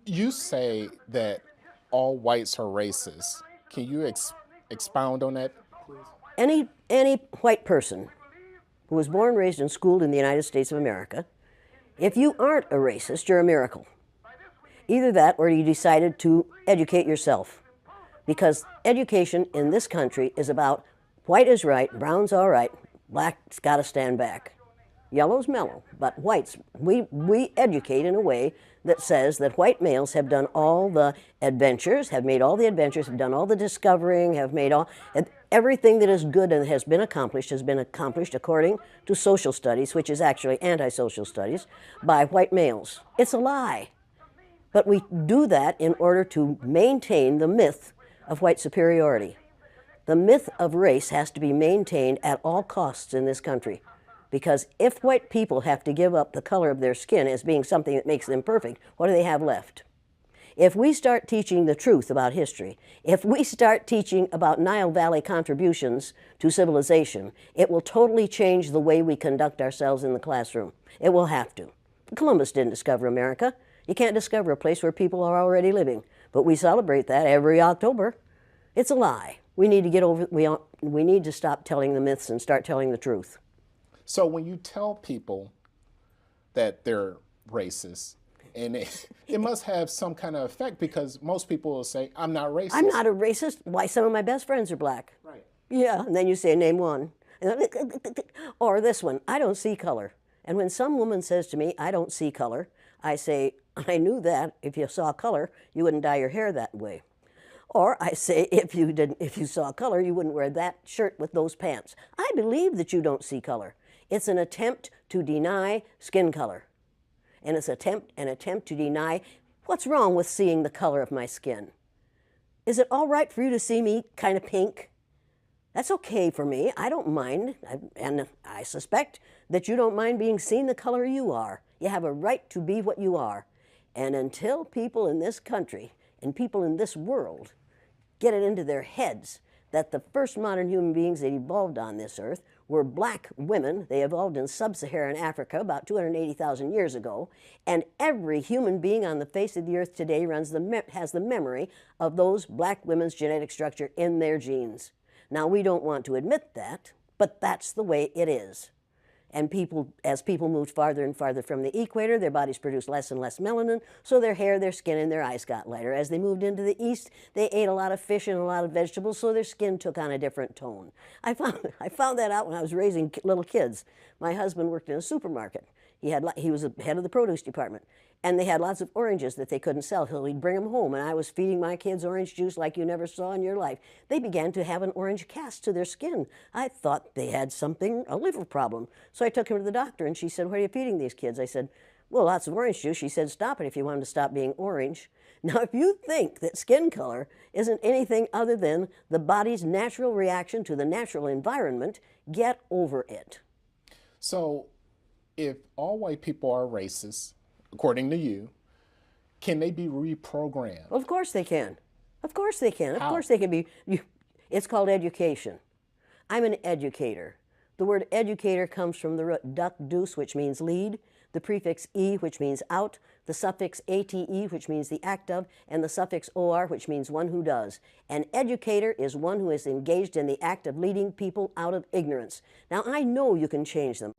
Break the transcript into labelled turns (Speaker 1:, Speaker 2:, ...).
Speaker 1: You say that all whites are racist. Can you expound on that, please?
Speaker 2: Any white person who was born, raised, and schooled in the United States of America, if you aren't a racist, you're a miracle. Either that or you decided to educate yourself. Because education in this country is about white is right, brown's all right, black's got to stand back. Yellow's mellow, but whites, we educate in a way that says that white males have done all the adventures, have made all the adventures, have done all the discovering, have made all, everything that is good and has been accomplished according to social studies, which is actually anti-social studies, by white males. It's a lie. But we do that in order to maintain the myth of white superiority. The myth of race has to be maintained at all costs in this country. Because if white people have to give up the color of their skin as being something that makes them perfect, what do they have left? If we start teaching the truth about history, if we start teaching about Nile Valley contributions to civilization, it will totally change the way we conduct ourselves in the classroom. It will have to. Columbus didn't discover America. You can't discover a place where people are already living. But we celebrate that every October. It's a lie. We need to get over, we need to stop telling the myths and start telling the truth.
Speaker 1: So when you tell people that they're racist, and it must have some kind of effect because most people will say, I'm not racist.
Speaker 2: I'm not a racist. Why, some of my best friends are black.
Speaker 1: Right.
Speaker 2: Yeah, and then you say, name one. Or this one, I don't see color. And when some woman says to me, I don't see color, I say, I knew that. If you saw color, you wouldn't dye your hair that way. Or I say, if you saw color, you wouldn't wear that shirt with those pants. I believe that you don't see color. It's an attempt to deny skin color. And it's an attempt to deny what's wrong with seeing the color of my skin. Is it all right for you to see me kind of pink? That's okay for me. I don't mind. And I suspect that you don't mind being seen the color you are. You have a right to be what you are. And until people in this country and people in this world get it into their heads that the first modern human beings that evolved on this earth were black women. They evolved in sub-Saharan Africa about 280,000 years ago, and every human being on the face of the earth today has the memory of those black women's genetic structure in their genes. Now, we don't want to admit that, but that's the way it is. And as people moved farther and farther from the equator, their bodies produced less and less melanin, so their hair, their skin, and their eyes got lighter. As they moved into the east, they ate a lot of fish and a lot of vegetables, so their skin took on a different tone. I found that out when I was raising little kids. My husband worked in a supermarket. He was the head of the produce department. And they had lots of oranges that they couldn't sell, so he'd bring them home. And I was feeding my kids orange juice like you never saw in your life. They began to have an orange cast to their skin. I thought they had a liver problem. So I took him to the doctor, and she said, what are you feeding these kids? I said, well, lots of orange juice. She said, stop it if you want them to stop being orange. Now, if you think that skin color isn't anything other than the body's natural reaction to the natural environment, get over it.
Speaker 1: So if all white people are racist, according to you, can they be reprogrammed?
Speaker 2: Well, of course they can. Of course they can. Of
Speaker 1: How?
Speaker 2: course they can be. It's called education. I'm an educator. The word educator comes from the root duc dus, which means lead, the prefix e, which means out, the suffix ate, which means the act of, and the suffix or, which means one who does. An educator is one who is engaged in the act of leading people out of ignorance. Now, I know you can change them.